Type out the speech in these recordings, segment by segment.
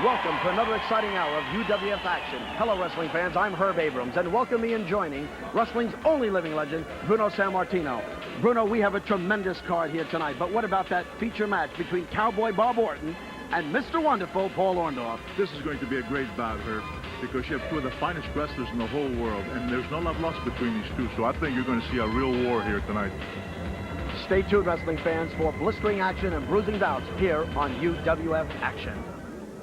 Welcome to another exciting hour of UWF action. Hello, wrestling fans. I'm Herb Abrams, and welcome me in joining wrestling's only living legend, Bruno Sammartino. Bruno, we have a tremendous card here tonight, but what about that feature match between Cowboy Bob Orton and Mr. Wonderful Paul Orndorff? This is going to be a great bout, Herb, because you have two of the finest wrestlers in the whole world, and there's no love lost between these two, so I think you're going to see a real war here tonight. Stay tuned, wrestling fans, for blistering action and bruising bouts here on UWF Action.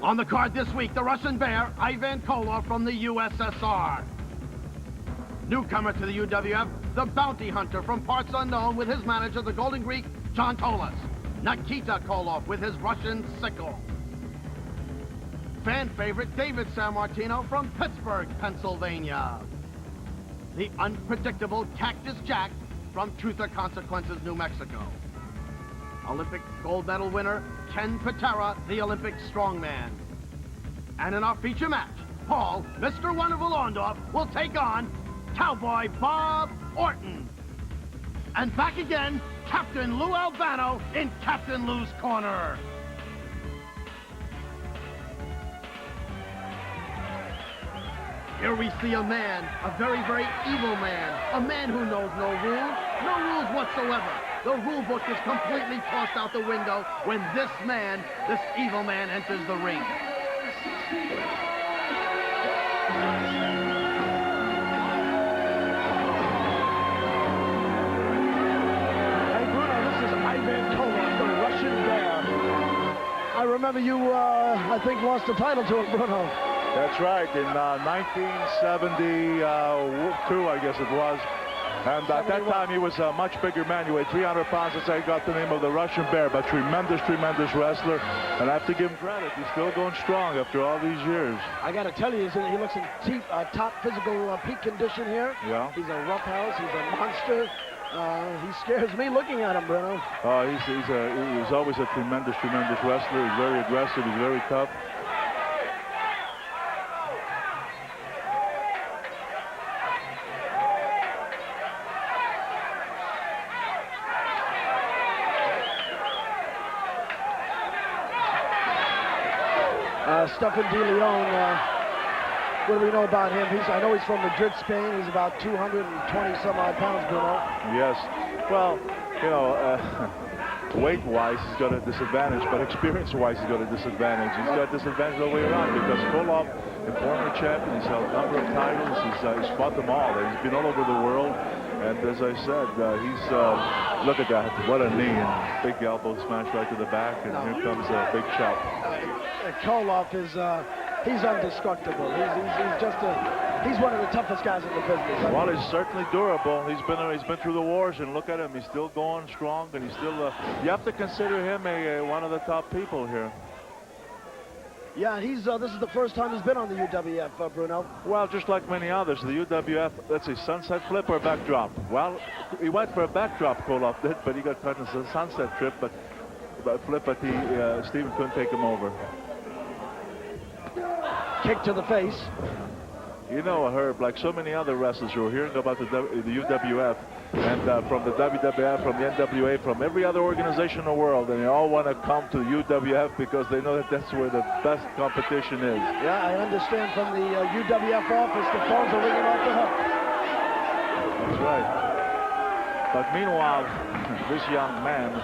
On the card this week, the Russian Bear, Ivan Koloff from the USSR. Newcomer to the UWF, the Bounty Hunter from parts unknown with his manager, the Golden Greek, John Tolas. Nikita Koloff with his Russian sickle. Fan favorite, David Sammartino from Pittsburgh, Pennsylvania. The unpredictable Cactus Jack from Truth or Consequences, New Mexico. Olympic gold medal winner, Ken Patera, the Olympic strongman. And in our feature match, Paul, Mr. Wonderful Orndorff, will take on Cowboy Bob Orton. And back again, Captain Lou Albano in Captain Lou's corner. Here we see a man, a very, very evil man, a man who knows no rules whatsoever. The rule book is completely tossed out the window when this man, this evil man, enters the ring. Hey, Bruno, this is Ivan Koloff, the Russian Bear. I remember you, I think, lost the title to him, Bruno. That's right, in 1972, I guess it was. And at that time, he was a much bigger man. He weighed 300 pounds. That's how he got the name of the Russian Bear, but tremendous, tremendous wrestler. And I have to give him credit. He's still going strong after all these years. I got to tell you, he looks in top physical peak condition here. Yeah. He's a roughhouse. He's a monster. He scares me looking at him, Bruno. He's always a tremendous, tremendous wrestler. He's very aggressive. He's very tough. Stefan De Leon, what do we know about him? I know he's from Madrid, Spain. He's about 220-some-odd pounds, Bruno. Yes. Well, you know, weight-wise, he's got a disadvantage, but experience-wise, he's got a disadvantage. He's got a disadvantage all the way around because Koloff, a former champion, he's held a number of titles. He's fought them all. He's been all over the world. And as I said, look at that, what a knee, and big elbow smash right to the back, and here comes a big chop. Koloff is, he's indestructible. He's one of the toughest guys in the business. Well, he's certainly durable. He's been through the wars, and look at him, he's still going strong, and he's still, you have to consider him one of the top people here. Yeah, this is the first time he's been on the UWF, Bruno. Well, just like many others, the UWF, let's see, sunset flip or backdrop. Well, he went for a backdrop, Koloff did, but he got caught in the sunset flip, but Stephen couldn't take him over. Kick to the face. You know, Herb, like so many other wrestlers who are hearing about the UWF, and from the WWF, from the NWA, from every other organization in the world, and they all want to come to UWF because they know that that's where the best competition is. Yeah, I understand from the UWF office, the phones are ringing off the hook. That's right. But meanwhile, this young man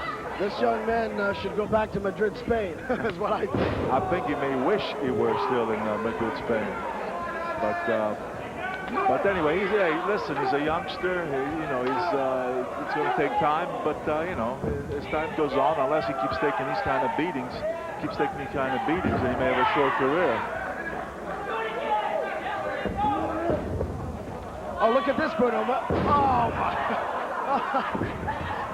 should go back to Madrid, Spain, is what I think. I think he may wish he were still in Madrid, Spain. But anyway, he's a youngster. It's going to take time, but you know, as time goes on, unless he keeps taking these kind of beatings, then he may have a short career. Oh, look at this, Bruno. Oh, my.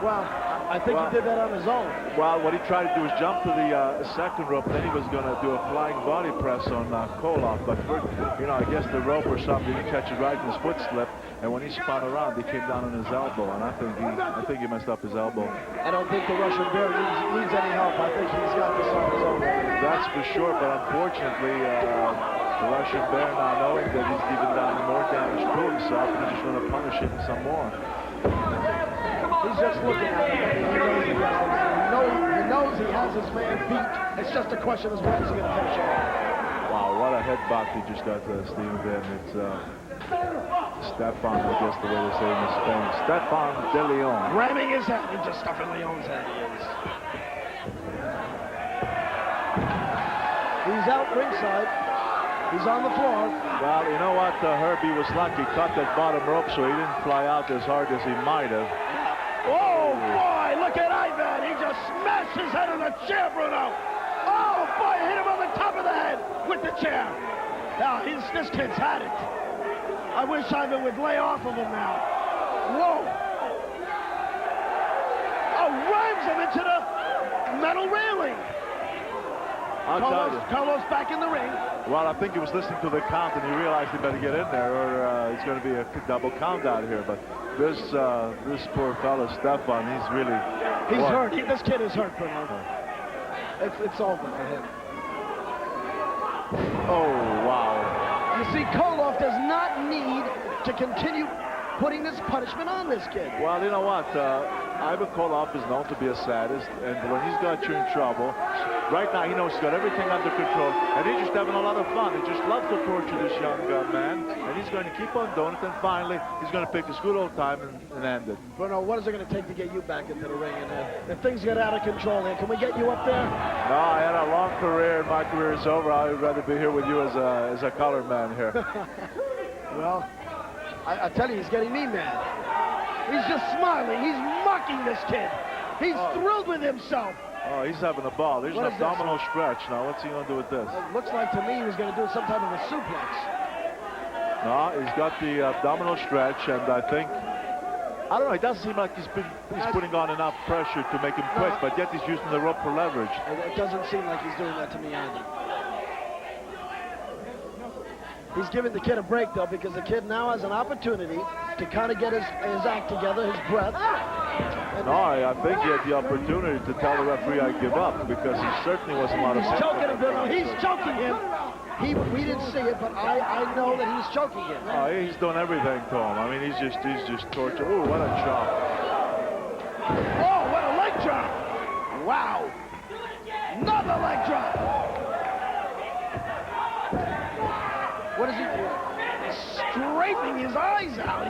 Well, I think he did that on his own. Well, what he tried to do was jump to the second rope, then he was going to do a flying body press on Koloff. But, I guess the rope or something, he catches right in his foot slip, and when he spun around, he came down on his elbow, and I think he messed up his elbow. I don't think the Russian Bear needs any help. I think he's got this on his own. That's for sure, but unfortunately, the Russian Bear, now knowing that he's even done more damage to himself, he's just going to punish him some more. He's just looking at him. He knows he has his man beat. It's just a question of when he's going to finish him. Wow, what a headbutt he just got to Steve there. It's Stefan, I guess the way they say in Spain. Stefan de Leon. Ramming his head into Stefan Leon's head, he is. He's out ringside. He's on the floor. Well, you know what? Herbie was lucky. Caught that bottom rope, so he didn't fly out as hard as he might have. Oh, boy, look at Ivan. He just smashed his head on the chair, Bruno. Oh, boy, hit him on the top of the head with the chair. Now, this kid's had it. I wish Ivan would lay off of him now. Whoa. Oh, rams him into the metal railing. Carlos back in the ring. Well, I think he was listening to the count and he realized he better get in there or it's going to be a double count out here. But this poor fellow, Stefan, he's really... He's hurt. This kid is hurt, Bruno. It's over for him. Oh, wow. You see, Koloff does not need to continue putting this punishment on this kid. Well, you know what? Ivan Koloff is known to be a sadist, and when he's got you in trouble, right now he knows he's got everything under control, and he's just having a lot of fun. He just loves to torture this young man, and he's going to keep on doing it, and finally he's going to pick this good old time and end it. Bruno, what is it going to take to get you back into the ring? And if things get out of control here, can we get you up there? No, I had a long career, and my career is over. I would rather be here with you as a colored man here. Well, I tell you, he's getting me mad. He's just smiling. He's mocking this kid. He's thrilled with himself. Oh, he's having a ball. There's an abdominal stretch. Now, what's he going to do with this? It looks like to me he was going to do some type of a suplex. No, he's got the abdominal stretch, and I think... I don't know, it doesn't seem like he's putting on enough pressure to make him quit, but yet he's using the rope for leverage. It doesn't seem like he's doing that to me either. He's giving the kid a break, though, because the kid now has an opportunity to kind of get his act together, his breath. No, I think he had the opportunity to tell the referee I give up, because he certainly wasn't out of He's choking him, Bruno. He's choking him. We didn't see it, but I know that he's choking him. Oh, he's doing everything to him. I mean, he's just tortured. Ooh, what a chop. Oh, what a leg drop. Wow. Another leg drop. What is he doing? He's straightening his eyes out.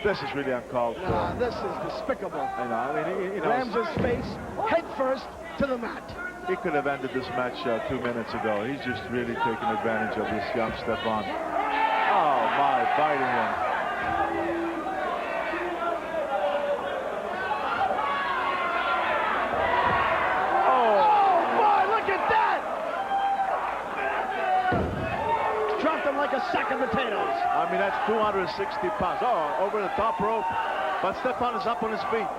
This is really uncalled for. Nah, this is despicable. I know. I mean, you know, Rams his face head first to the mat. He could have ended this match 2 minutes ago. He's just really taking advantage of this young Stefan. Oh, my, biting him. Like a sack of potatoes. I mean, that's 260 pounds. Oh, over the top rope. But Stefan is up on his feet.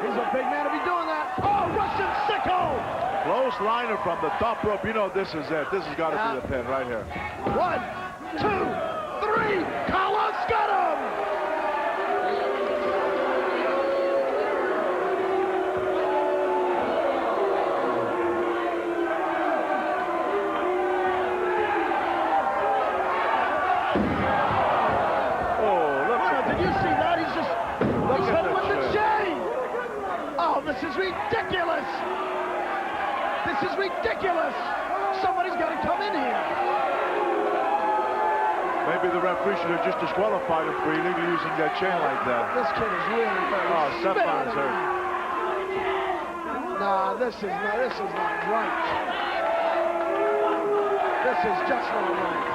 He's a big man to be doing that. Oh, Russian sicko! Close liner from the top rope. You know this is it. This has got to be the pin right here. 1, 2, 3. Koloff's got him! This is ridiculous! This is ridiculous! Somebody's got to come in here. Maybe the referee should have just disqualified him for illegally using that chain like that. This kid is really hurt. Oh, Stefan's hurt. Nah, this is not right. This is just not right.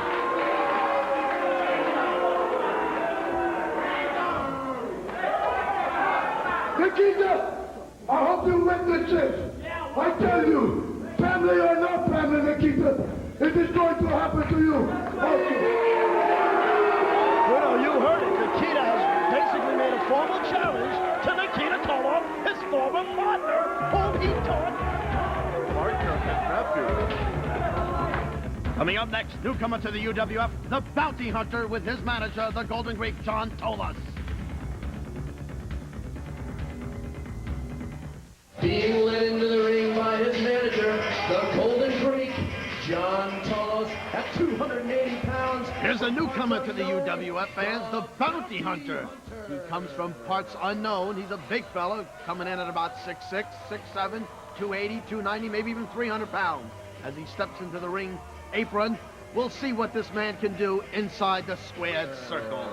Nikita! I hope you witness this. I tell you, family or not family, Nikita, it is going to happen to you. Bruno, you heard it. Nikita has basically made a formal challenge to Nikita Koloff, his former partner, whom he taught. Partner and nephew. Coming up next, newcomer to the UWF, the Bounty Hunter with his manager, the Golden Greek, John Tolas. Being led into the ring by his manager, the Golden Greek, John Tolas, at 280 pounds. Here's a newcomer to the UWF fans, the Bounty Hunter. He comes from parts unknown. He's a big fella, coming in at about 6'6", 6'7", 280, 290, maybe even 300 pounds. As he steps into the ring apron, we'll see what this man can do inside the squared circle.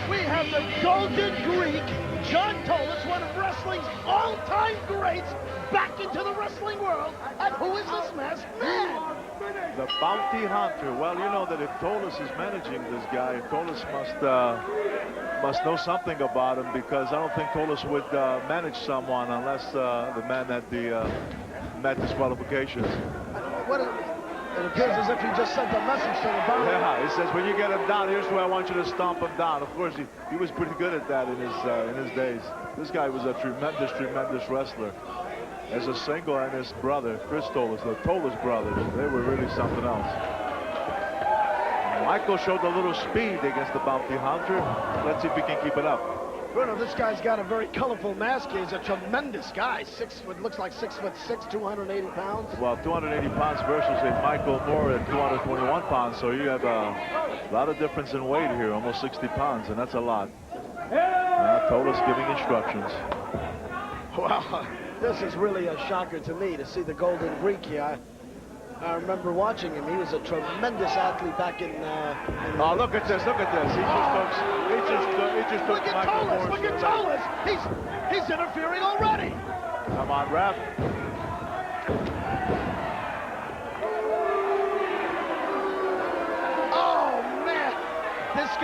We have the Golden Greek, John Tolis, one of wrestling's all-time greats, back into the wrestling world. And who is this masked man? The Bounty Hunter. Well, you know that if Tolis is managing this guy, Tolis must know something about him, because I don't think Tolis would manage someone unless the man had the met disqualifications. It appears as if he just sent a message to the bounty. Yeah, he says, when you get him down, here's where I want you to stomp him down. Of course, he was pretty good at that in his days. This guy was a tremendous, tremendous wrestler. As a single, and his brother, Chris Tolis, the Tolis brothers, they were really something else. Michael showed a little speed against the Bounty Hunter. Let's see if he can keep it up. Bruno, this guy's got a very colorful mask. He's a tremendous guy. 6 foot, looks like 6'6", 280 pounds. Well, 280 pounds versus a Michael Moore at 221 pounds. So you have a lot of difference in weight here, almost 60 pounds, and that's a lot. Tolis giving instructions. Wow, this is really a shocker to me to see the Golden Greek here. I remember watching him. He was a tremendous athlete back in Oh, look at this! Look at this! He just took look at Michael Tolis! Moore's Look at Tolis! He's interfering already. Come on, ref! Oh man! This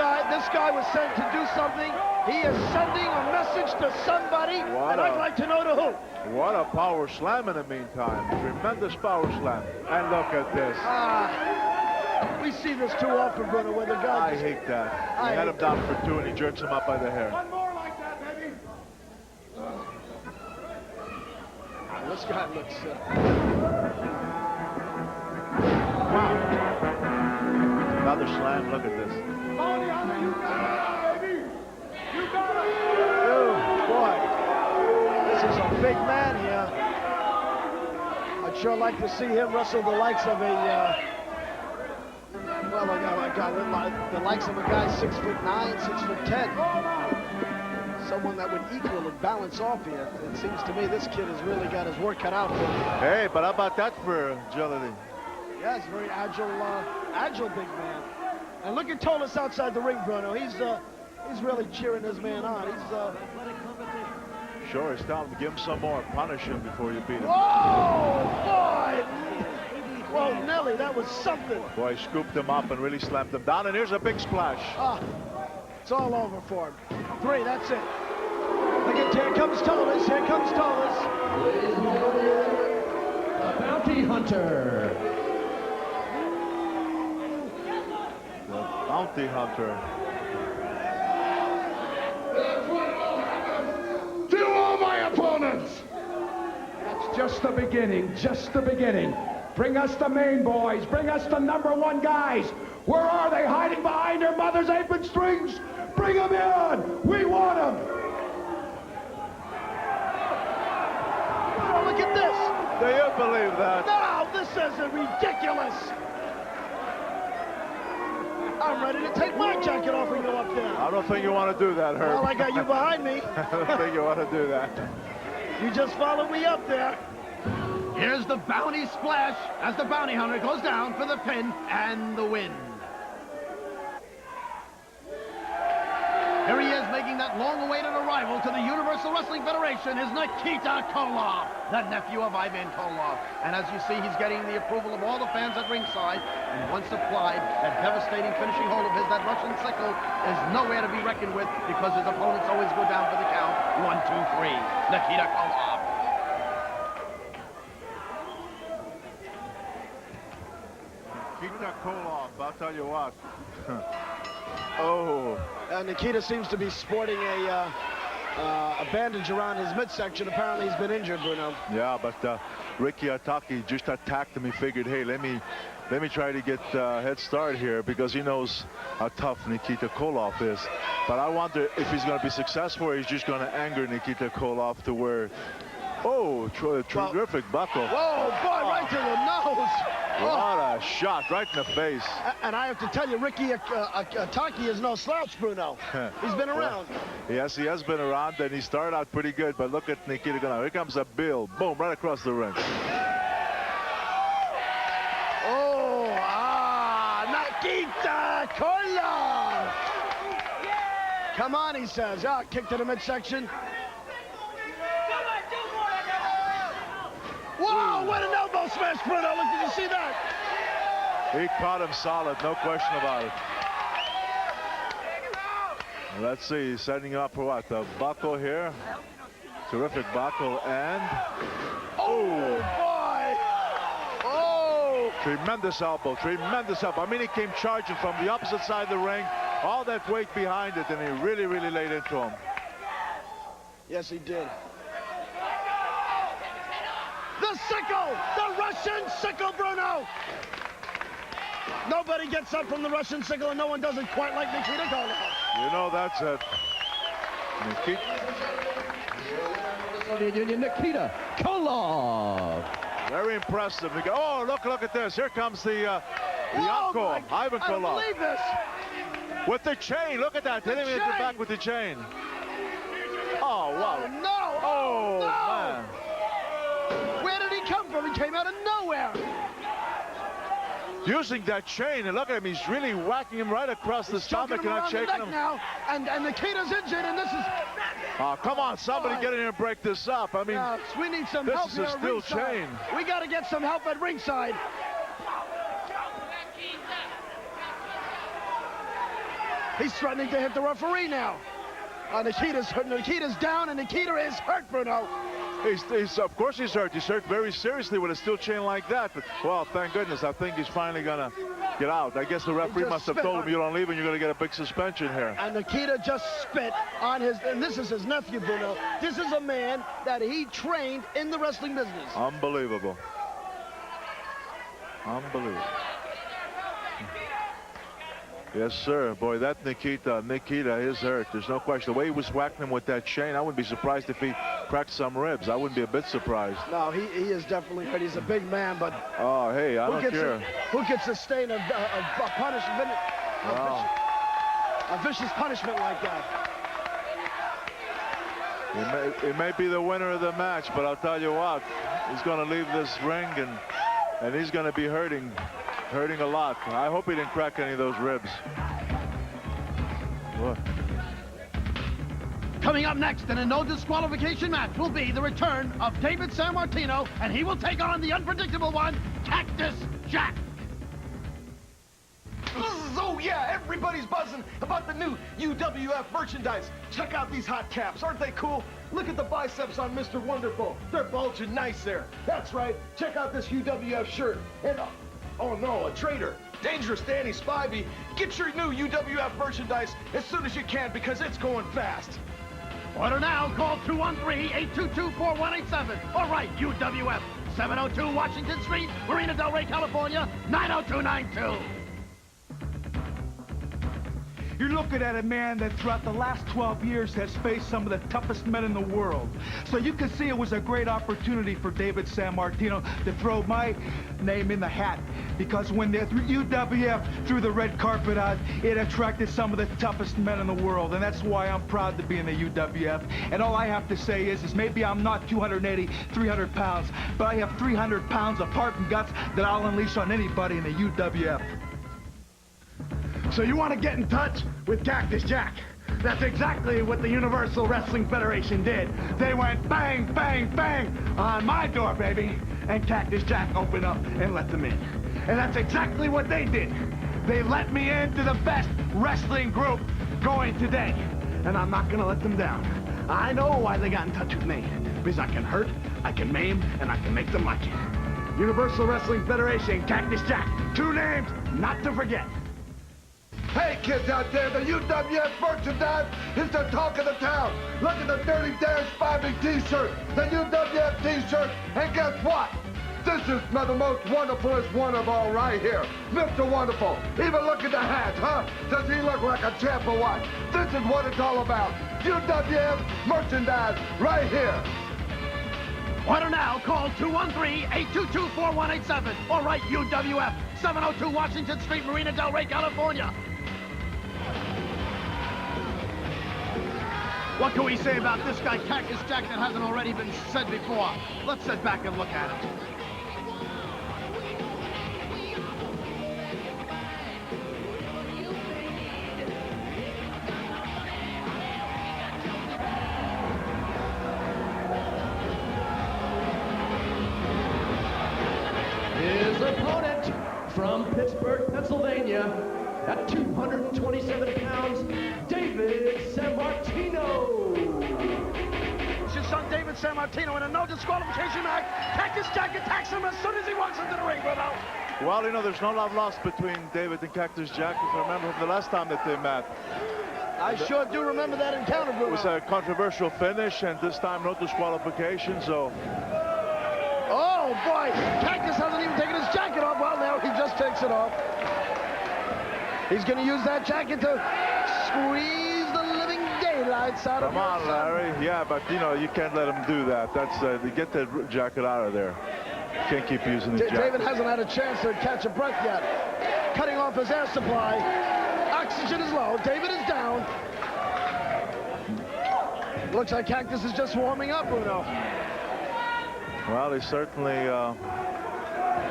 guy was sent to do something. He is sending a message to somebody, and I'd like to know to who. What a power slam in the meantime. Tremendous power slam. And look at this. We see this too often, Bruno, where the guy... I hate that. He had him down for 2 and he jerks him up by the hair. One more like that, baby. This guy looks... Wow. Another slam. Look at this. Bounty Hunter, you got it, baby. You got it. Oh, boy. This is a big man here. I'd sure like to see him wrestle the likes of a... the likes of a guy 6'9", 6'10". Someone that would equal and balance off here. It seems to me this kid has really got his work cut out for him. Hey, but how about that for agility? Yeah, he's a very agile big man. And look at Tolis outside the ring, Bruno. He's really cheering this man on. Sure, it's time to give him some more. Punish him before you beat him. Whoa, boy! Well, Nelly, that was something. Boy, scooped him up and really slammed him down. And here's a big splash. It's all over for him. 3, that's it. Look at, here comes Tolis. Here comes Tolis. Ladies and gentlemen, the Bounty Hunter. The Bounty Hunter. To all my opponents. That's just the beginning, just the beginning. Bring us the main boys. Bring us the #1 guys. Where are they? Hiding behind their mother's apron strings? Bring them in. We want them. Oh, look at this. Do you believe that? No, this is ridiculous. I'm ready to take my jacket off and go up there. I don't think you want to do that, Herb. Well, I got you behind me. I don't think you want to do that. You just follow me up there. Here's the bounty splash as the bounty hunter goes down for the pin and the win. Here he is making that long-awaited arrival to the Universal Wrestling Federation is Nikita Koloff, the nephew of Ivan Koloff. And as you see, he's getting the approval of all the fans at ringside. And once applied, that devastating finishing hold of his, that Russian sickle, is nowhere to be reckoned with because his opponents always go down for the count. 1, 2, 3. Nikita Koloff. Nikita Koloff, I'll tell you what. Oh. Nikita seems to be sporting a bandage around his midsection. Apparently he's been injured, Bruno. Yeah, but Ricky Taki just attacked him. He figured, hey, let me try to get a head start here because he knows how tough Nikita Koloff is. But I wonder if he's going to be successful or he's just going to anger Nikita Koloff to where... Oh, terrific buckle. Whoa, boy, right to the nose. What a shot right in the face. And I have to tell you, Ricky Taki is no slouch, Bruno. He's been around. Yes, he has been around, and he started out pretty good, but look at Nikita now. Here comes a bill. Boom, right across the ring. Nikita Koloff! Come on, he says. Kick to the midsection. Whoa, what an elbow smash, Bruno. Look, did you see that? He caught him solid, no question about it. Let's see, he's setting up for what? The buckle here. Terrific buckle, and... Oh, boy! Oh! Tremendous elbow, tremendous elbow. I mean, he came charging from the opposite side of the ring, all that weight behind it, and he really, really laid into him. Yes, he did. The sickle! The Russian sickle, Bruno! Nobody gets up from the Russian sickle, and no one does it quite like Nikita Koloff. You know, that's it. Nikita Koloff. Very impressive. Oh, look at this. Here comes the uncle, Ivan Koloff. I don't believe this. With the chain, look at that. Hit him in the back with the chain. Oh, wow. No! Oh, no. man. Where did he come from? He came out of nowhere. Using that chain, and look at him. He's really whacking him right across the stomach and not shaking him. Now, and Nikita's injured, and this is... Oh, come on, somebody get in here and break this up. I mean, we need some help here. This is a steel chain. We got to get some help at ringside. He's threatening to hit the referee now. Nikita's down, and Nikita is hurt, Bruno. Of course he's hurt. He's hurt very seriously with a steel chain like that. But, well, thank goodness. I think he's finally going to get out. I guess the referee must have told him, you don't leave and you're going to get a big suspension here. And Nikita just spit on his, and this is his nephew, Bruno. This is a man that he trained in the wrestling business. Unbelievable. Unbelievable. Yes, sir. Boy, that Nikita is hurt. There's no question. The way he was whacking him with that chain, I wouldn't be surprised if he cracked some ribs. I wouldn't be a bit surprised. No, he is definitely hurt. He's a big man, but... Oh, hey, I don't care. Who could sustain a punishment, a vicious punishment like that? It may be the winner of the match, but I'll tell you what, he's going to leave this ring and he's going to be hurting a lot. I hope he didn't crack any of those ribs. What? Coming up next in a no disqualification match will be the return of David Sammartino, and he will take on the unpredictable one, Cactus Jack. Oh yeah, everybody's buzzing about the new UWF merchandise. Check out these hot caps, aren't they cool? Look at the biceps on Mr. Wonderful. They're bulging nice there. That's right, check out this UWF shirt. And oh no, a traitor. Dangerous Danny Spivey. Get your new UWF merchandise as soon as you can because it's going fast. Order now. Call 213-822-4187. Or write UWF, 702 Washington Street, Marina Del Rey, California, 90292. You're looking at a man that throughout the last 12 years has faced some of the toughest men in the world. So you can see it was a great opportunity for David Sammartino to throw my name in the hat. Because when the UWF threw the red carpet out, it attracted some of the toughest men in the world. And that's why I'm proud to be in the UWF. And all I have to say is maybe I'm not 280, 300 pounds, but I have 300 pounds of heart and guts that I'll unleash on anybody in the UWF. So you want to get in touch with Cactus Jack? That's exactly what the Universal Wrestling Federation did. They went bang, bang, bang on my door, baby. And Cactus Jack opened up and let them in. And that's exactly what they did. They let me into the best wrestling group going today. And I'm not going to let them down. I know why they got in touch with me. Because I can hurt, I can maim, and I can make them like it. Universal Wrestling Federation, Cactus Jack. 2 names, not to forget. Hey, kids out there, the UWF merchandise is the talk of the town. Look at the Dirty Dash 5 t-shirt, the UWF t-shirt, and guess what? This is the most wonderfulest one of all right here. Mr. Wonderful. Even look at the hat, huh? Does he look like a champ or what? This is what it's all about. UWF merchandise right here. Order now. Call 213-822-4187 or write UWF, 702 Washington Street, Marina Del Rey, California. What can we say about this guy, Cactus Jack, that hasn't already been said before? Let's sit back and look at him. His opponent from Pittsburgh, Pennsylvania, at 227 pounds, David Martino. It's your son, David Martino, in a no disqualification match. Cactus Jack attacks him as soon as he walks into the ring, brother. Well, you know, there's no love lost between David and Cactus Jack. If you remember from the last time that they met. I sure do remember that encounter, Bruno. It was a controversial finish, and this time no disqualification, so... Oh, boy. Cactus hasn't even taken his jacket off. Well, now he just takes it off. He's going to use that jacket to squeeze the living daylights out of him. Come on, Larry. Yeah, but, you know, you can't let him do that. That's, get that jacket out of there. You can't keep using the jacket. David hasn't had a chance to catch a breath yet. Cutting off his air supply. Oxygen is low. David is down. Looks like Cactus is just warming up, Bruno. Well, he certainly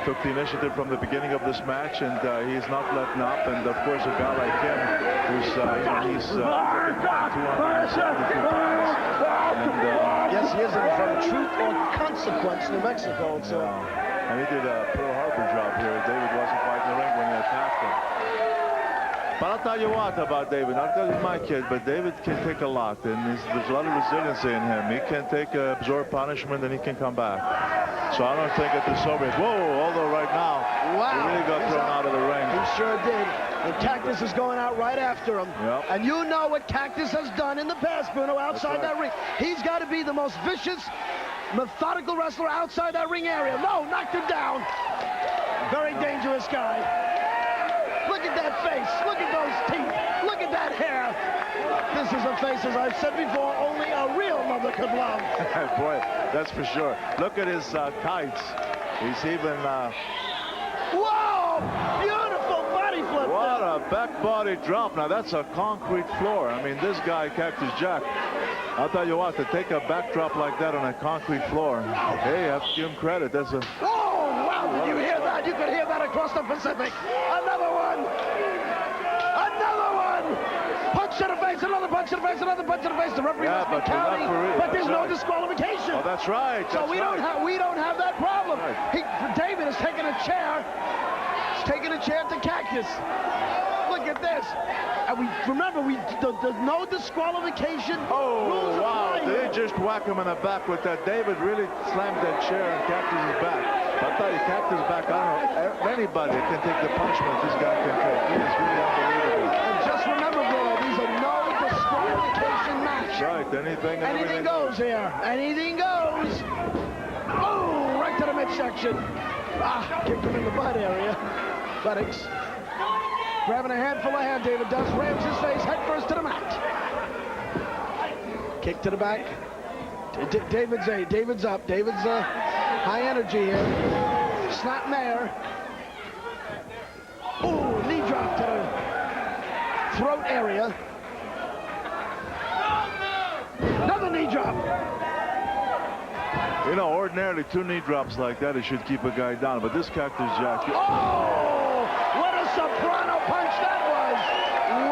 took the initiative from the beginning of this match, and he's not letting up. And of course, a guy like him, who's you know, he's 272 pounds. And, yes, he is from Truth or Consequence, New Mexico. So. And he did a Pearl Harbor job here. David wasn't quite in the ring when he attacked him. But I'll tell you what about David. Not because he's my kid, but David can take a lot, and there's a lot of resiliency in him. He can absorb punishment, and he can come back. So I don't think that this over. Whoa! Although right now, he really got thrown out of the ring. He sure did. And Cactus is going out right after him. Yep. And you know what Cactus has done in the past, Bruno, outside that ring. He's got to be the most vicious, methodical wrestler outside that ring area. No, knocked him down. Very dangerous guy. Look at that face. Look at those teeth. Look at that hair. This is a face, as I've said before, only a real mother could love. Boy, that's for sure. Look at his tights. He's even... Whoa! Beautiful body flip. What a back body drop. Now, that's a concrete floor. I mean, this guy, Cactus Jack, I'll tell you what, to take a back drop like that on a concrete floor, hey, I have to give him credit. That's a... Oh, wow, did you hear that? You could hear that across the Pacific. Another one. Another one. Punch to the face, another punch to the face, another punch to the face. The referee must be counting, but there's no disqualification. Oh, that's right. So we don't have that problem. Right. David is taking a chair. He's taking a chair to Cactus. Look at this. And we remember the no disqualification. Oh, wow. Did they just whack him in the back with that? David really slammed that chair in Cactus's back. I'll tell you, Cactus back, I don't know, anybody can take the punishment this guy can take. He is really unbelievable. And just remember, Bruno, these are no disqualification match. Right, anything goes here. Anything goes. Oh, right to the midsection. Kicked him in the butt area. Buttocks. Grabbing a handful of hand, David does. Rams his face head first to the mat. Kick to the back. David's up. David's high energy here. Snap mare. Ooh, knee drop to the throat area. Another knee drop. You know, ordinarily 2 knee drops like that, it should keep a guy down. But this Cactus Jack... Oh! What a soprano punch that was!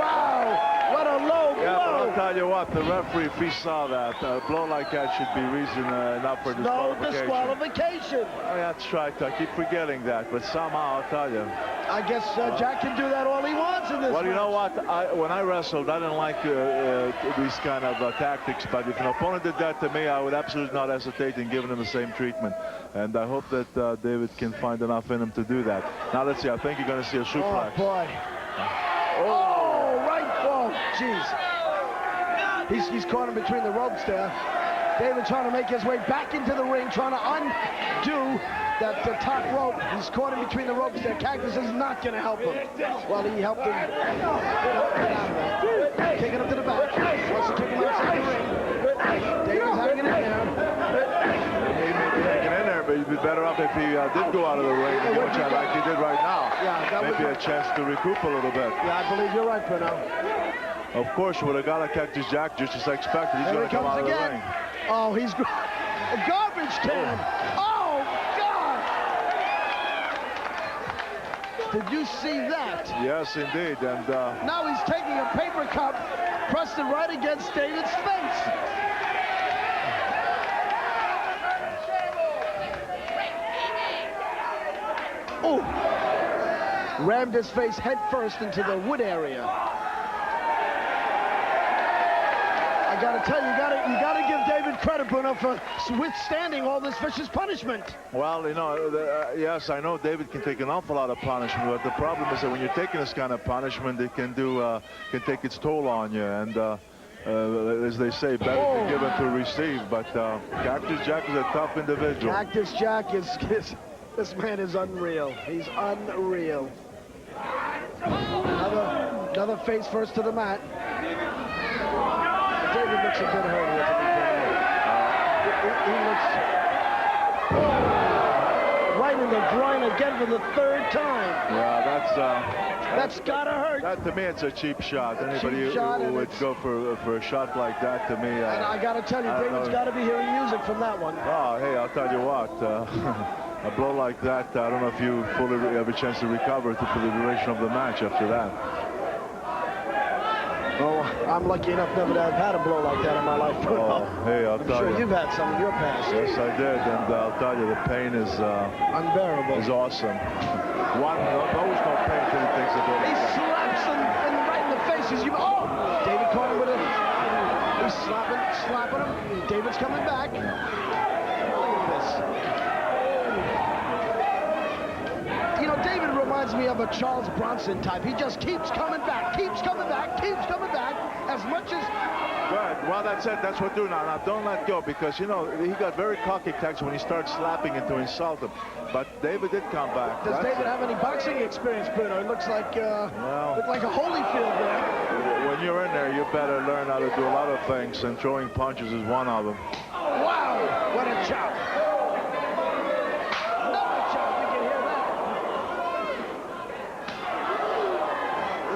Wow! What a low blow! Yeah, but I'll tell you what, the referee, if he saw that, a blow like that should be reason enough for disqualification. No disqualification. Oh, that's right. I keep forgetting that, but somehow, I'll tell you. I guess Jack can do that all he wants in this Well, you match. know what? When I wrestled, I didn't like these kind of tactics, but if an opponent did that to me, I would absolutely not hesitate in giving him the same treatment. And I hope that David can find enough in him to do that. Now, let's see. I think you're going to see a suplex. Oh, boy. Oh, right. Oh, jeez. He's caught him between the ropes there. David trying to make his way back into the ring, trying to undo that top rope. He's caught him between the ropes there. Cactus is not going to help him. Well, he helped him get out of that. Kicking him to the back. Wants to kick him outside the ring. David's hanging in there. be better off if he did go out of the ring and give a chance like he did right now. Yeah, that maybe would a chance to recoup a little bit. Yeah, I believe you're right, Bruno. Of course, with a guy like Cactus Jack, just as expected, he's going to come out of the ring. Oh, he's a garbage can. Oh, God! Did you see that? Yes, indeed. And now he's taking a paper cup, pressed it right against David's face. Oh! Rammed his face head first into the wood area. I gotta tell you, you gotta give David credit, Bruno, for withstanding all this vicious punishment. Well, you know, yes, I know David can take an awful lot of punishment, but the problem is that when you're taking this kind of punishment, it can take its toll on you. And as they say, better to give than to receive. But Cactus Jack is a tough individual. Cactus Jack is this man is unreal. He's unreal. Another face first to the mat. David looks a bit hurt here, he looks right in the groin again for the third time. Yeah, that's gotta hurt. That to me, it's a cheap shot. Anybody who would go for a shot like that, to me. And I gotta tell you, David's gotta be hearing music from that one. Oh, hey, I'll tell you what. A blow like that, I don't know if you fully have a chance to recover for the duration of the match after that. Oh, I'm lucky enough never to have had a blow like that in my life. Oh, hey, I'll tell you. I'm sure you've had some in your past. Yes, I did, and I'll tell you, the pain is unbearable. Is awesome. Always no pain until he takes a blow. He slaps him right in the face. David caught him with it. He's slapping him. David's coming back. Look at this. You know, David reminds me of a Charles Bronson type. He just keeps coming back, keeps coming back, keeps coming back, as much as... Good. Well, that's it. That's what do now. Now, don't let go, because, you know, he got very cocky, Cactus, when he starts slapping and to insult him. But David did come back. Does David have any boxing experience, Bruno? It looks like, like a Holyfield there. When you're in there, you better learn how to do a lot of things, and throwing punches is one of them. Wow! What a chop!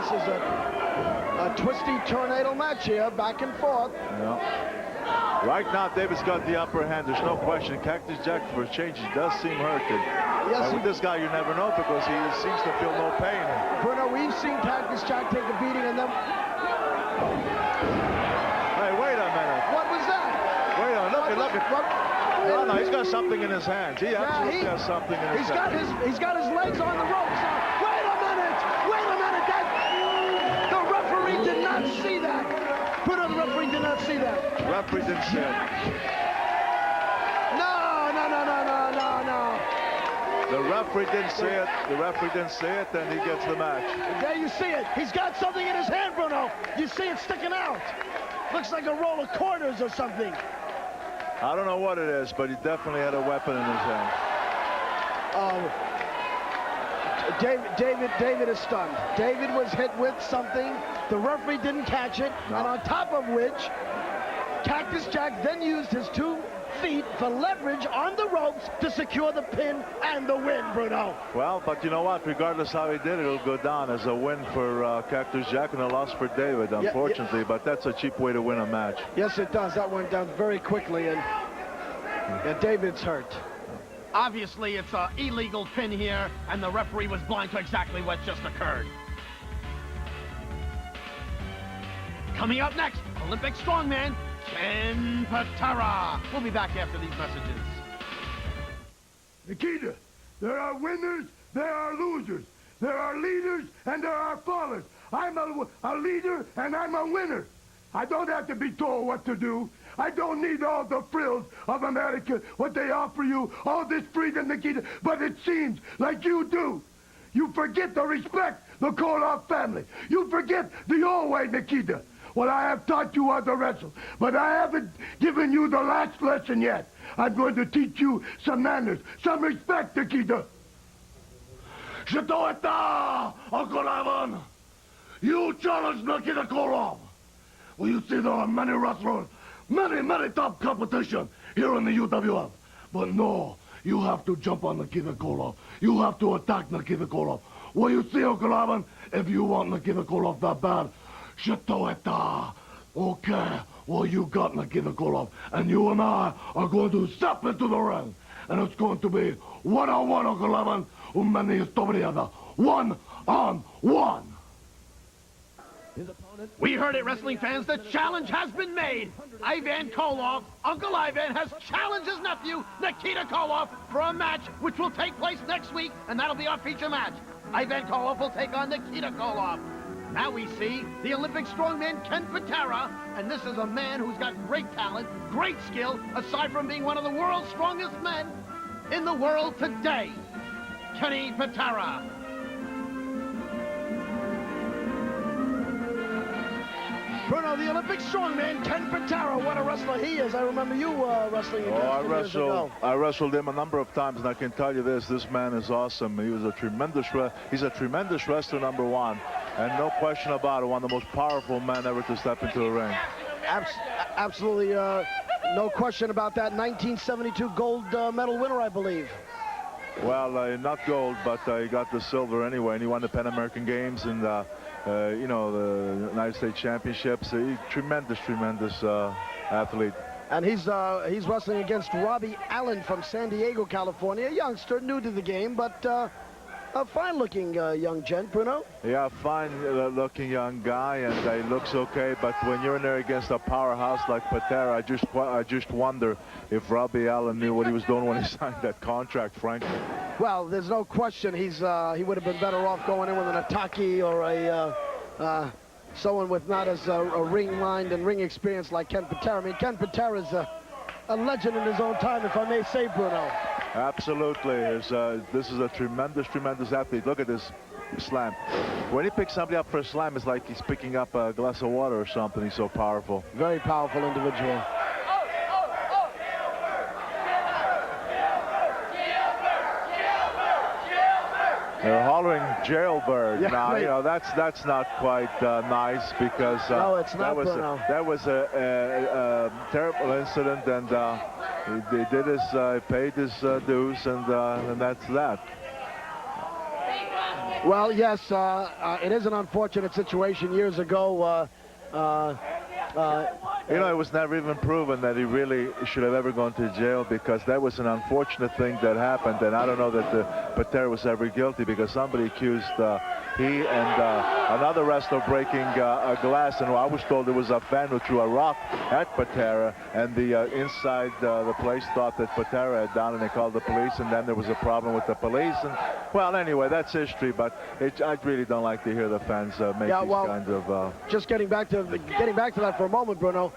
This is a twisty tornado match here, back and forth. Yeah. Right now, David's got the upper hand. There's no question. Cactus Jack, for a change, he does seem hurted. Yes, and with this guy, you never know, because he seems to feel no pain. Bruno, we've seen Cactus Jack take a beating and then... Hey, wait a minute. What was that? Wait a minute. Look at... No, he's got something in his hands. He absolutely has something in his hands. He's got his legs on the ropes now. Wait a minute! Wait a minute! The referee did not see that. Bruno, the referee did not see that. The referee didn't see it. No. The referee didn't see it. The referee didn't see it, and he gets the match. There you see it. He's got something in his hand, Bruno. You see it sticking out. Looks like a roll of quarters or something. I don't know what it is, but he definitely had a weapon in his hand. David is stunned. David was hit with something. The referee didn't catch it. No. And on top of which, Cactus Jack then used his 2 feet for leverage on the ropes to secure the pin and the win, Bruno. Well, but you know what? Regardless how he did it, it'll go down as a win for Cactus Jack and a loss for David, unfortunately. Yeah. But that's a cheap way to win a match. Yes, it does. That went down very quickly, and David's hurt. Obviously, it's an illegal pin here, and the referee was blind to exactly what just occurred. Coming up next, Olympic strongman, Ken Patera. We'll be back after these messages. Nikita, there are winners, there are losers. There are leaders, and there are fallers. I'm a leader, and I'm a winner. I don't have to be told what to do. I don't need all the frills of America, what they offer you, all this freedom, Nikita, but it seems like you do. You forget to respect the Koloff family. You forget the old way, Nikita. Well, I have taught you how to wrestle, but I haven't given you the last lesson yet. I'm going to teach you some manners, some respect, Nikita. You challenge Nikita Koloff. Well, you see, there are many wrestlers, many top competition here in the UWF. But no, You have to jump on Nikita Koloff. You have to attack Nikita Koloff. Well, you see, Uncle Ivan, if you want Nikita Koloff that bad, shatoeta. Okay, well, you got Nikita Koloff, and you and I are going to step into the ring. And it's going to be one-on-one, Uncle Ivan. One-on-one. We heard it, wrestling fans. The challenge has been made. Ivan Koloff, Uncle Ivan, has challenged his nephew, Nikita Koloff, for a match which will take place next week, and that'll be our feature match. Ivan Koloff will take on Nikita Koloff. Now we see the Olympic strongman Ken Patera, and this is a man who's got great talent, great skill, aside from being one of the world's strongest men in the world today. Kenny Patera. Bruno, the Olympic strongman, Ken Patera. What a wrestler he is. I remember you wrestling against him years ago. I wrestled him a number of times, and I can tell you this man is awesome. He was a tremendous wrestler, number one, and no question about it, one of the most powerful men ever to step into a ring. Absolutely, no question about that. 1972 gold medal winner, I believe. Well, not gold, but he got the silver anyway, and he won the Pan American Games and you know, the United States Championships. Tremendous athlete. And he's wrestling against Robbie Allen from San Diego, California, a youngster, new to the game, but a fine-looking young gent, Bruno. Yeah, fine-looking young guy, and he looks okay. But when you're in there against a powerhouse like Patera, I just wonder if Robbie Allen knew what he was doing when he signed that contract, frankly. Well, there's no question he would have been better off going in with an Taki or someone with not as a ring mind and ring experience like Ken Patera. I mean, Ken Patera is a legend in his own time, if I may say, Bruno. Absolutely. This is a tremendous athlete. Look at this slam. When he picks somebody up for a slam, it's like he's picking up a glass of water or something. He's so powerful. Very powerful individual. They're hollering jailbird. Yeah, now, you know, that's not quite nice, because no, it's not, that was a terrible incident, and he did his paid his dues, and that's that. Well, yes, it is an unfortunate situation. Years ago, you know, it was never even proven that he really should have ever gone to jail, because that was an unfortunate thing that happened, and I don't know that Patera was ever guilty, because somebody accused he and another wrestler breaking a glass, and I was told it was a fan who threw a rock at Patera, and the inside the place thought that Patera had done, and they called the police, and then there was a problem with the police, and well, anyway, that's history, but I really don't like to hear the fans make these kinds of... Just getting back to that for a moment, Bruno.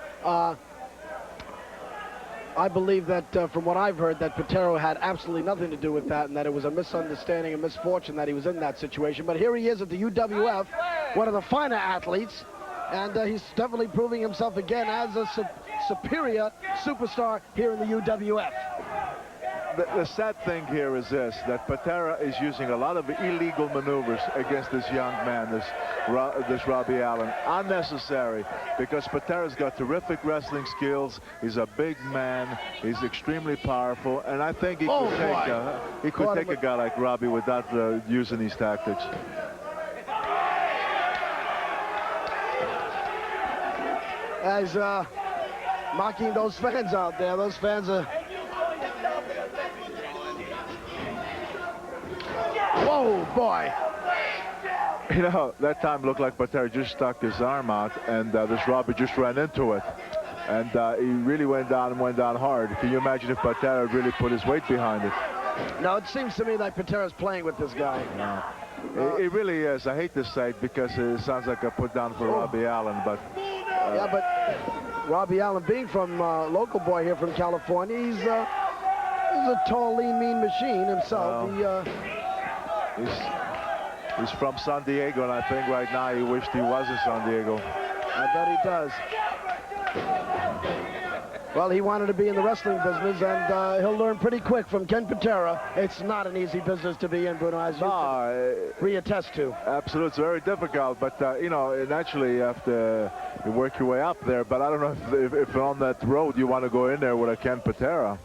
I believe that from what I've heard, that Patera had absolutely nothing to do with that, and that it was a misunderstanding, a misfortune that he was in that situation. But here he is at the UWF, one of the finer athletes, and he's definitely proving himself again as a superior superstar here in the UWF. The sad thing here is this, that Patera is using a lot of illegal maneuvers against this young man, this Robbie Allen. Unnecessary, because Patera's got terrific wrestling skills. He's a big man. He's extremely powerful, and I think he could take a guy like Robbie without using these tactics. As mocking those fans out there, those fans are... Whoa, boy. You know, that time looked like Patera just stuck his arm out, and this Robbie just ran into it. And he really went down hard. Can you imagine if Patera really put his weight behind it? No, it seems to me like Patera's playing with this guy. No. It really is. I hate to say it, because it sounds like a put down for Robbie Allen, but... yeah, but Robbie Allen, being from local boy here from California, he's a tall, lean, mean machine himself. He's from San Diego, and I think right now he wished he was in San Diego. I bet he does. Well, he wanted to be in the wrestling business, and he'll learn pretty quick from Ken Patera. It's not an easy business to be in, Bruno, as you can re-attest to. Absolutely, it's very difficult, but you know, naturally you have to work your way up there. But I don't know if on that road you want to go in there with a Ken Patera.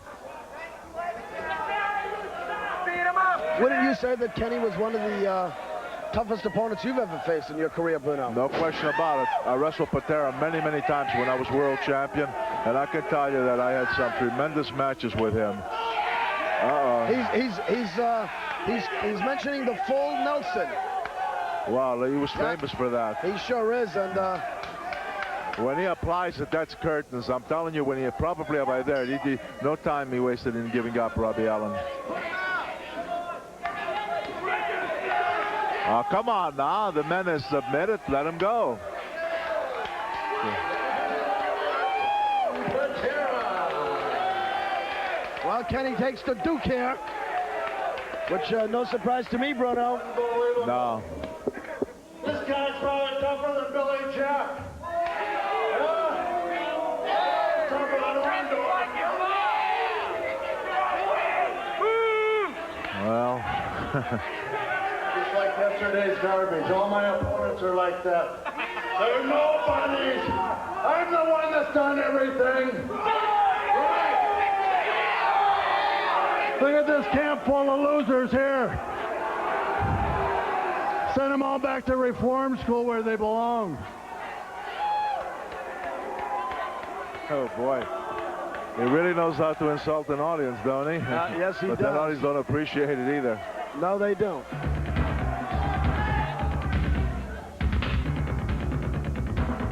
Wouldn't you say that Kenny was one of the toughest opponents you've ever faced in your career, Bruno? No question about it. I wrestled Patera many, many times when I was world champion, and I can tell you that I had some tremendous matches with him. He's mentioning the full Nelson. Well, he was famous for that. He sure is, and when he applies it, that's curtains. I'm telling you, when he probably by there, no time he wasted in giving up Robbie Allen. Oh, come on now. The man is submitted. Let him go. well, Kenny takes the Duke here, which no surprise to me, Bruno. No. This guy's probably tougher than Billy Jack. Tougher than Orndorff. Well. Just like yesterday's garbage. All my opponents are like that. They're nobodies. I'm the one that's done everything. Look at this camp full of losers here. Send them all back to reform school where they belong. Oh, boy. He really knows how to insult an audience, don't he? Yes, he but does. the audience don't appreciate it either. No, they don't.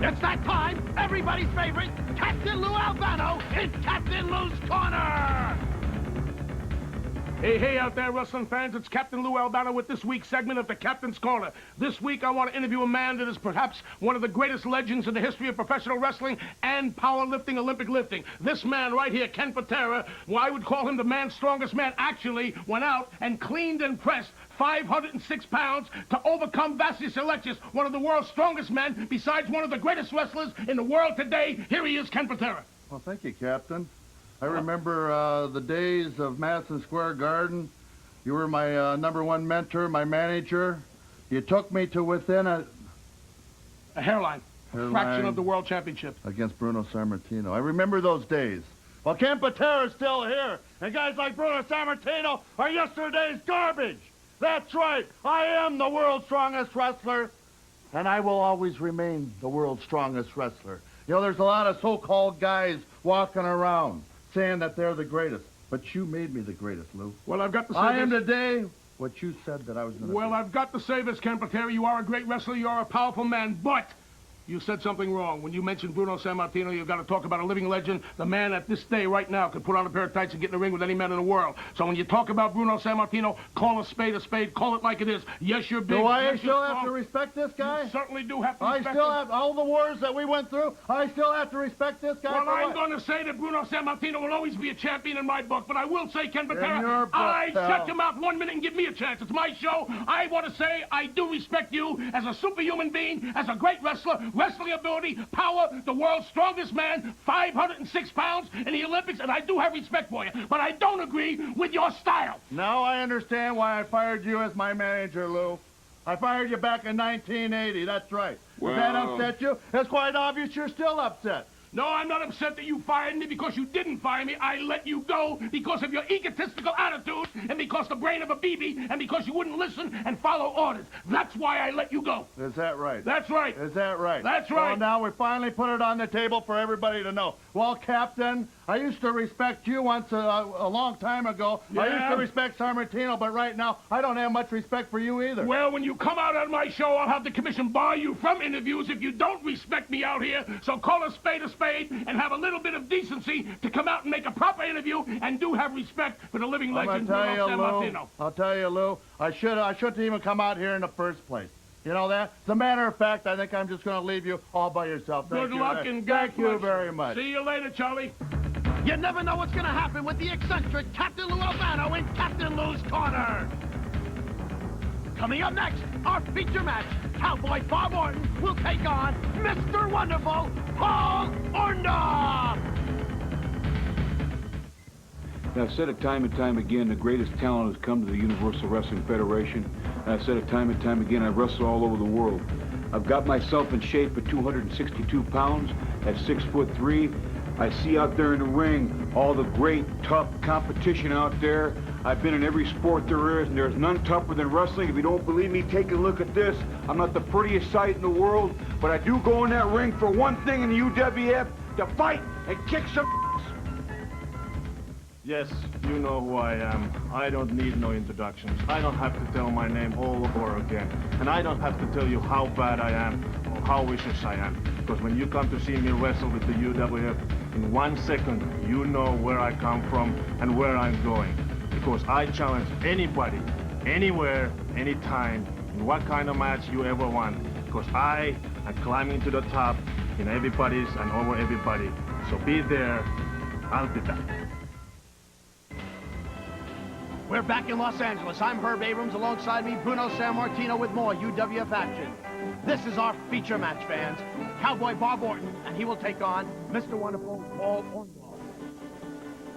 It's that time. Everybody's favorite, Captain Lou Albano in Captain Lou's Corner. Hey, hey out there, wrestling fans. It's Captain Lou Albano with this week's segment of the Captain's Corner. This week, I want to interview a man that is perhaps one of the greatest legends in the history of professional wrestling and powerlifting, Olympic lifting. This man right here, Ken Patera, well, I would call him the man's strongest man, actually went out and cleaned and pressed 506 pounds to overcome Vasilis Alexis, one of the world's strongest men, besides one of the greatest wrestlers in the world today. Here he is, Ken Patera. Well, thank you, Captain. I remember the days of Madison Square Garden. You were my #1 mentor, my manager. You took me to within a hairline. Fraction of the world championship. Against Bruno Sammartino. I remember those days. Well, Ken Patera's still here, and guys like Bruno Sammartino are yesterday's garbage. That's right. I am the world's strongest wrestler, and I will always remain the world's strongest wrestler. You know, there's a lot of so-called guys walking around saying that they're the greatest. But you made me the greatest, Lou. Well, I've got to say I am today what you said that I was going to be. Well, I've got to say this, Ken Patera. You are a great wrestler. You are a powerful man. But you said something wrong. When you mentioned Bruno Sammartino, you've got to talk about a living legend. The man at this day, right now, could put on a pair of tights and get in the ring with any man in the world. So when you talk about Bruno Sammartino, call a spade, call it like it is. Yes, you're big. Do I yes, still have to respect this guy? You certainly do have to respect I still him. have all the wars that we went through. I still have to respect this guy. Well, I'm going to say that Bruno Sammartino will always be a champion in my book. But I will say, Ken Patera, shut your mouth 1 minute and give me a chance. It's my show. I want to say I do respect you as a superhuman being, as a great wrestler, wrestling ability, power, the world's strongest man, 506 pounds in the Olympics, and I do have respect for you. But I don't agree with your style. Now I understand why I fired you as my manager, Lou. I fired you back in 1980, that's right. Does that upset you? It's quite obvious you're still upset. No, I'm not upset that you fired me because you didn't fire me. I let you go because of your egotistical attitude and because the brain of a BB and because you wouldn't listen and follow orders. That's why I let you go. Is that right? That's right. Is that right? That's right. Well, now we finally put it on the table for everybody to know. Well, Captain, I used to respect you once a long time ago. Yeah. I used to respect Sammartino, but right now I don't have much respect for you either. Well, when you come out on my show, I'll have the commission bar you from interviews if you don't respect me out here. So call a spade and have a little bit of decency to come out and make a proper interview and do have respect for the living legend, Bruno Sammartino. I'll tell you, Lou, I shouldn't even come out here in the first place. You know that? As a matter of fact, I think I'm just going to leave you all by yourself. Good luck and God thank you very much. See you later, Charlie. You never know what's going to happen with the eccentric Captain Lou Albano in Captain Lou's Corner. Coming up next, our feature match, Cowboy Bob Orton will take on Mr. Wonderful, Paul Orndorff. Now, I've said it time and time again, the greatest talent has come to the Universal Wrestling Federation. And I've said it time and time again, I wrestle all over the world. I've got myself in shape at 262 pounds, at 6'3". I see out there in the ring all the great, tough competition out there. I've been in every sport there is, and there's none tougher than wrestling. If you don't believe me, take a look at this. I'm not the prettiest sight in the world, but I do go in that ring for one thing in the UWF, to fight and kick some ass. Yes, you know who I am. I don't need no introductions. I don't have to tell my name all over again. And I don't have to tell you how bad I am or how vicious I am. Because when you come to see me wrestle with the UWF, in 1 second, you know where I come from and where I'm going. Because I challenge anybody, anywhere, anytime, in what kind of match you ever want. Because I am climbing to the top in everybody's and over everybody. So be there. I'll be back. We're back in Los Angeles. I'm Herb Abrams. Alongside me, Bruno Sammartino with more UWF action. This is our feature match, fans. Cowboy Bob Orton, and he will take on Mr. Wonderful Paul Orndorff.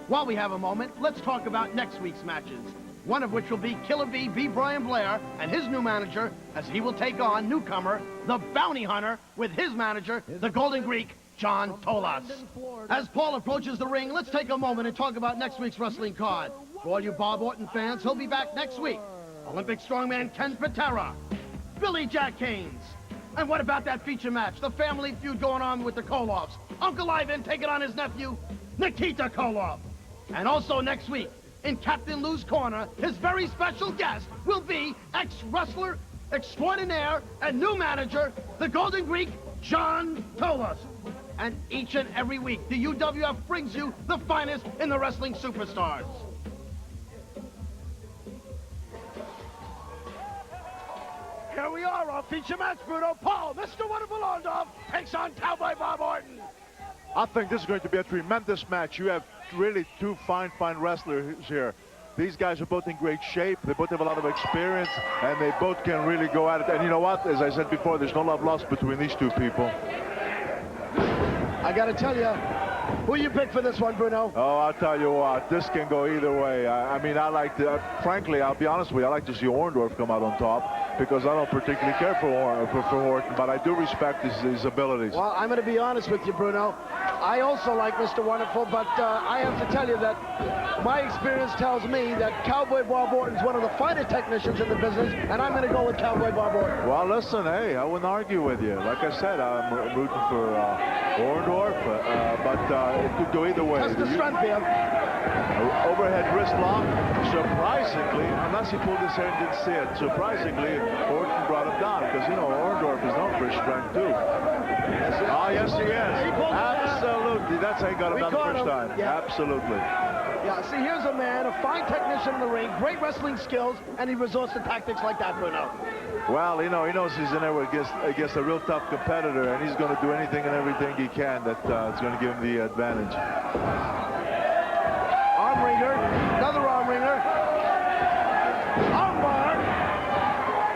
While we have a moment, let's talk about next week's matches. One of which will be Killer B. Brian Blair, and his new manager, as he will take on newcomer, the Bounty Hunter, with his manager, the Golden Greek, John Tolas. As Paul approaches the ring, let's take a moment and talk about next week's wrestling card. For all you Bob Orton fans, he'll be back next week. Olympic strongman Ken Patera, Billy Jack Haynes. And what about that feature match? The family feud going on with the Koloffs. Uncle Ivan taking on his nephew, Nikita Koloff. And also next week, in Captain Lou's corner, his very special guest will be ex-wrestler extraordinaire and new manager, the Golden Greek, John Tolas. And each and every week, the UWF brings you the finest in the wrestling superstars. Here we are, our feature match, Bruno. Paul, Mr. Wonderful Orndorff takes on Cowboy Bob Orton. I think this is going to be a tremendous match. You have really two fine wrestlers here. These guys are both in great shape. They both have a lot of experience, and they both can really go at it. And you know what? As I said before, there's no love lost between these two people. I got to tell you, who you pick for this one, Bruno? Oh, I'll tell you what. This can go either way. I mean, I like to, frankly, I'll be honest with you, I like to see Orndorff come out on top because I don't particularly care for Orton, but I do respect his abilities. Well, I'm going to be honest with you, Bruno. I also like Mr. Wonderful, but I have to tell you that my experience tells me that Cowboy Bob Orton's one of the finest technicians in the business, and I'm going to go with Cowboy Bob Orton. Well, listen, hey, I wouldn't argue with you. Like I said, I'm rooting for Orndorff, but it could go either way. That's the strength here. Overhead wrist lock. Surprisingly, unless he pulled his hair and didn't see it, surprisingly, Orton brought him down because, you know, Orndorff is known for his strength, too. Oh, yes, he is. Absolutely. That's how he got him down the first time. Yeah. Absolutely. Yeah, see, here's a man, a fine technician in the ring, great wrestling skills, and he resorts to tactics like that, Bruno. Well, you know, he knows he's in there against a real tough competitor, and he's going to do anything and everything he can that's going to give him the advantage. Arm wringer, another arm wringer. Arm bar.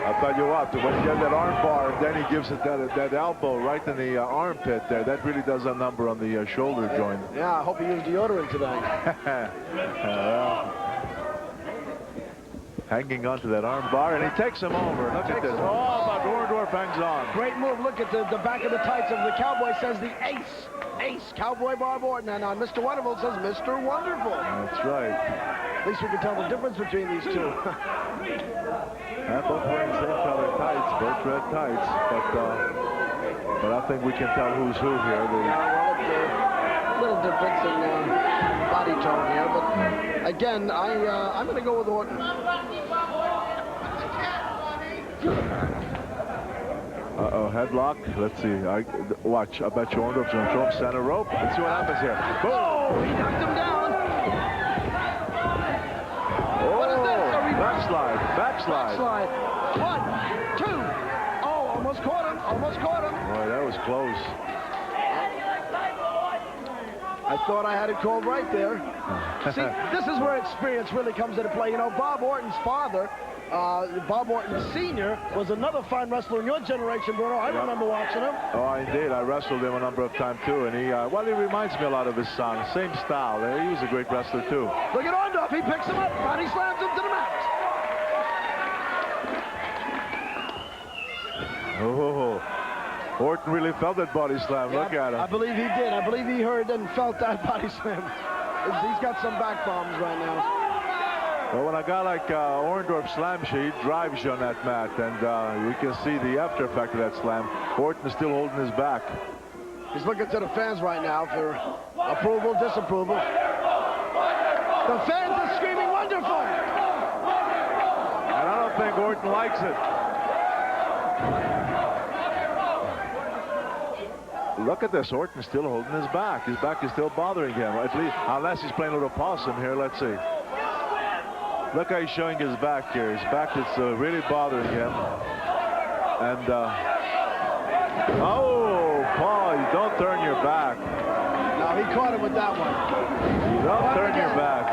I'll tell you what, when you get that arm bar, and then he gives it that elbow right in the armpit there, that really does a number on the shoulder joint. Yeah, I hope he used deodorant today. Hanging onto that arm bar, and he takes him over. Look at this. Oh, but Orndorff hangs on. Great move. Look at the back of the tights of the Cowboy says the ace, Cowboy Bob Orton. And Mr. Wonderful says Mr. Wonderful. That's right. At least we can tell the difference between these two. Both wearing same color tights, both red tights, but I think we can tell who's who here. A little difference in body tone here, but again, I'm going to go with Orton. Uh-oh, headlock. Let's see. Watch. I bet you Orndorff's going to throw him center rope. Let's see what happens here. Boom! Oh, he knocked him down. Oh, what is that? backslide. Backslide. 1, 2. Oh, almost caught him. Almost caught him. Boy, that was close. I thought I had it called right there. See, this is where experience really comes into play. You know, Bob Orton's father, Bob Orton Sr., was another fine wrestler in your generation, Bruno. I remember watching him. Oh, indeed. I wrestled him a number of times, too. And he reminds me a lot of his son. Same style. He was a great wrestler, too. Look at Orndorff. He picks him up. Body slams him to the mat. Oh, Orton really felt that body slam. Yeah, look at him. I believe he did. I believe he heard and felt that body slam. He's got some back bombs right now. Well, when a guy like Orndorff slams you, he drives you on that mat, and we can see the after effect of that slam. Orton is still holding his back. He's looking to the fans right now for approval, disapproval. The fans are screaming wonderful. And I don't think Orton likes it. Look at this. Orton's still holding his back. His back is still bothering him, at least, unless he's playing a little possum here. Let's see. Look how he's showing his back here. His back is really bothering him. And, oh, Paul, you don't turn your back. No, he caught him with that one. You don't turn your back.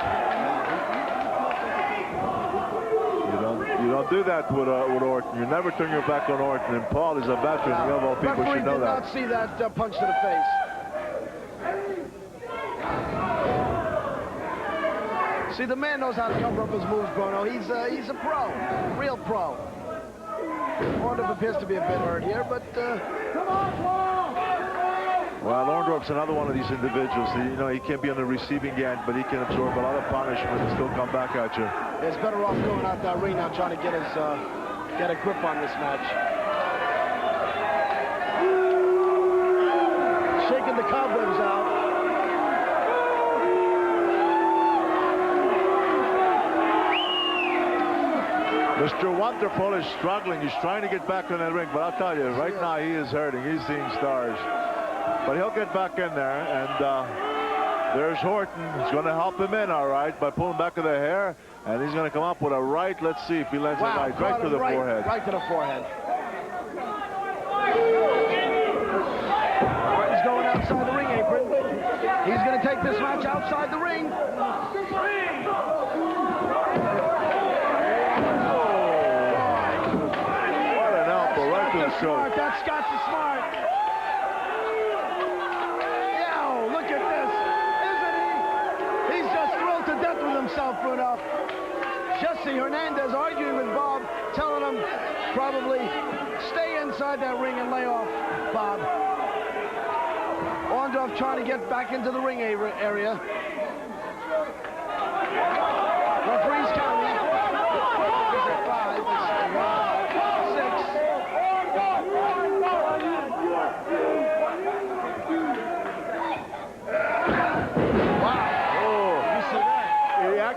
You don't do that with Orton. You never turn your back on Orton. And Paul is a veteran. You of all people should know that. Referee did not see that punch to the face. See, the man knows how to cover up his moves, Bruno. He's a pro, real pro. Orndorff appears to be a bit hurt here, but well, Orndorff's another one of these individuals. You know, he can't be on the receiving end, but he can absorb a lot of punishment and still come back at you. He's better off going out that ring now, trying to get his get a grip on this match. Shaking the cobwebs out. Mr. Wonderful is struggling. He's trying to get back in that ring, but I'll tell you, right now he is hurting. He's seeing stars. But he'll get back in there, and there's Orton. He's going to help him in, all right, by pulling back of the hair, and he's going to come up with a right. Let's see if he lands a right to the forehead. Right to the forehead. Orton's going outside the ring apron. He's going to take this match outside the ring. Smart. That's Scott's smart. Yo, look at this. Isn't he? He's just thrilled to death with himself, Bruno. Jesse Hernandez arguing with Bob, telling him probably stay inside that ring and lay off, Bob. Orndorff trying to get back into the ring area. Referee's counting. Is it 5?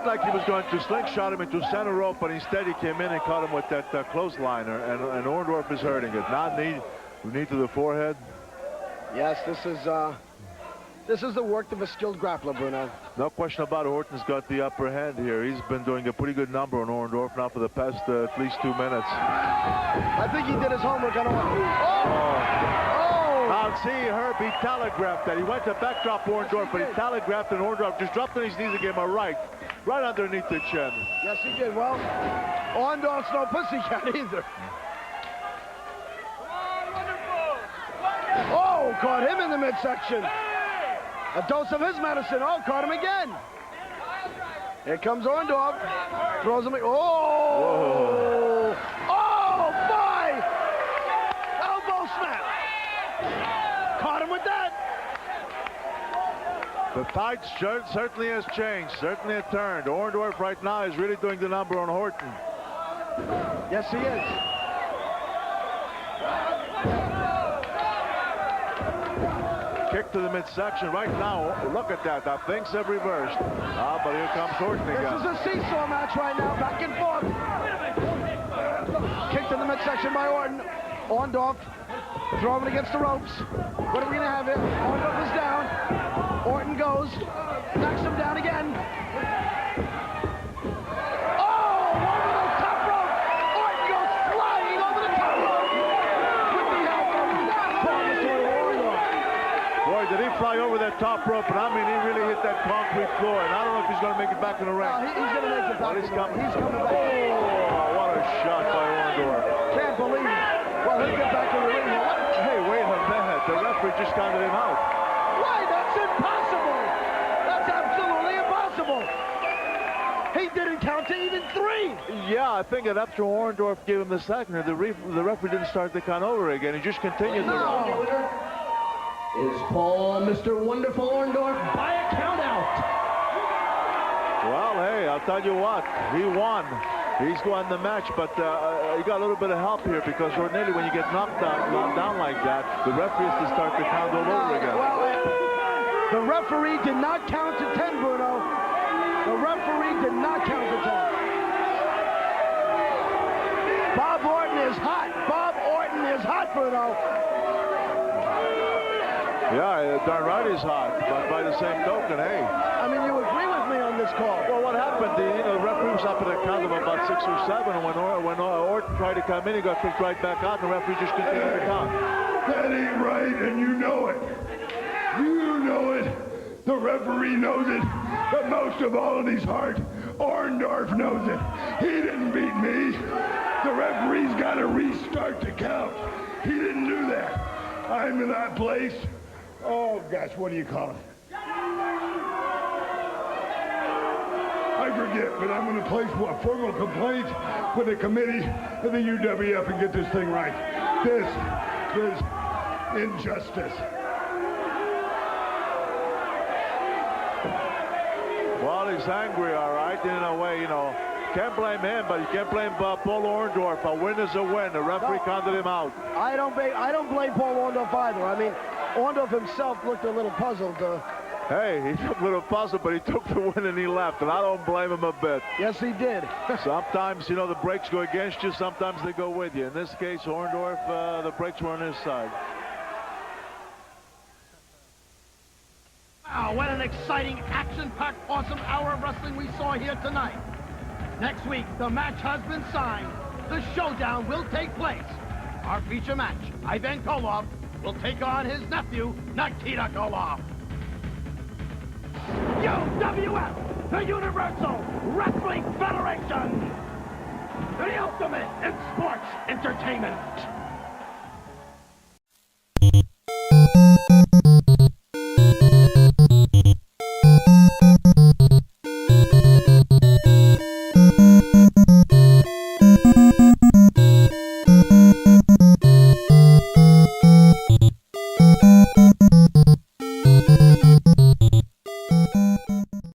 Like he was going to slingshot him into center rope, but instead he came in and caught him with that clothesliner, and Orndorff is hurting it. Not knee to the forehead. Yes, this is the work of a skilled grappler, Bruno. No question about it. Orton's got the upper hand here. He's been doing a pretty good number on Orndorff now for the past at least 2 minutes. I think he did his homework on Orton. Now see, Herbie telegraphed that. He went to backdrop Orndorff, but he telegraphed, and Orndorff just dropped on his knees and gave him a right underneath the chin. Yes, he did. Well, Orndorff's no pussycat either. Oh, caught him in the midsection. A dose of his medicine. Oh, caught him again. Here comes Orndorff. Throws him. Oh! Oh, boy! Elbow snap. Caught him with that. The tide certainly has changed, certainly has turned. Orndorff right now is really doing the number on Orton. Yes, he is. Kick to the midsection right now. Look at that. Now things have reversed. But here comes Orton again. This is a seesaw match right now, back and forth. Kick to the midsection by Orton. Orndorff throwing it against the ropes. What are we going to have here? Orndorff is down. Orton goes, knocks him down again. Oh, over the top rope. Orton goes flying over the top rope with the help of Orndorff. Boy, did he fly over that top rope, and I mean, he really hit that concrete floor, and I don't know if he's going to make it back in the ring. He's going to make it back. He's coming. He's coming back. Oh, what a shot by Orndorff. Can't believe it. Well, he'll get back in the ring. Hey, wait a minute. The referee just counted him out. Why? That's impossible. That's absolutely impossible. He didn't count to even 3. Yeah, I think that after Orndorff gave him the second, the referee didn't start the count over again. He just continued the run. Is Paul Mr. Wonderful Orndorff by a count out. Well, hey, I'll tell you what. He won. He's won the match, but he got a little bit of help here because ordinarily when you get knocked down like that, the referee has to start the count all over again. Well, the referee did not count to 10, Bruno. The referee did not count to 10. Bob Orton is hot. Bob Orton is hot, Bruno. Yeah, darn right he's hot, but by the same token, hey. I mean, you agree with me on this call. Well, what happened? The referee was up at a count of about 6 or 7, and when Orton tried to come in, he got kicked right back out, and the referee just continued the count. That ain't right, and you know it. You know it. The referee knows it. But most of all in his heart, Orndorff knows it. He didn't beat me. The referee's got to restart the count. He didn't do that. I'm in that place. Oh, gosh, what do you call it? I forget, but I'm going to place a formal complaint with the committee of the UWF and get this thing right. This is injustice. Well, he's angry, all right, in a way, Can't blame him, but you can't blame Paul Orndorff. A win is a win. The referee counted him out. I don't blame Paul Orndorff either. I mean, Orndorff himself looked a little puzzled. Hey, he looked a little puzzled, but he took the win and he left, and I don't blame him a bit. Yes, he did. Sometimes, the brakes go against you. Sometimes they go with you. In this case, Orndorff, the brakes were on his side. Wow, what an exciting, action-packed, awesome hour of wrestling we saw here tonight. Next week, the match has been signed. The showdown will take place. Our feature match, Ivan Koloff, will take on his nephew, Nikita Koloff. UWF, the Universal Wrestling Federation. The ultimate in sports entertainment.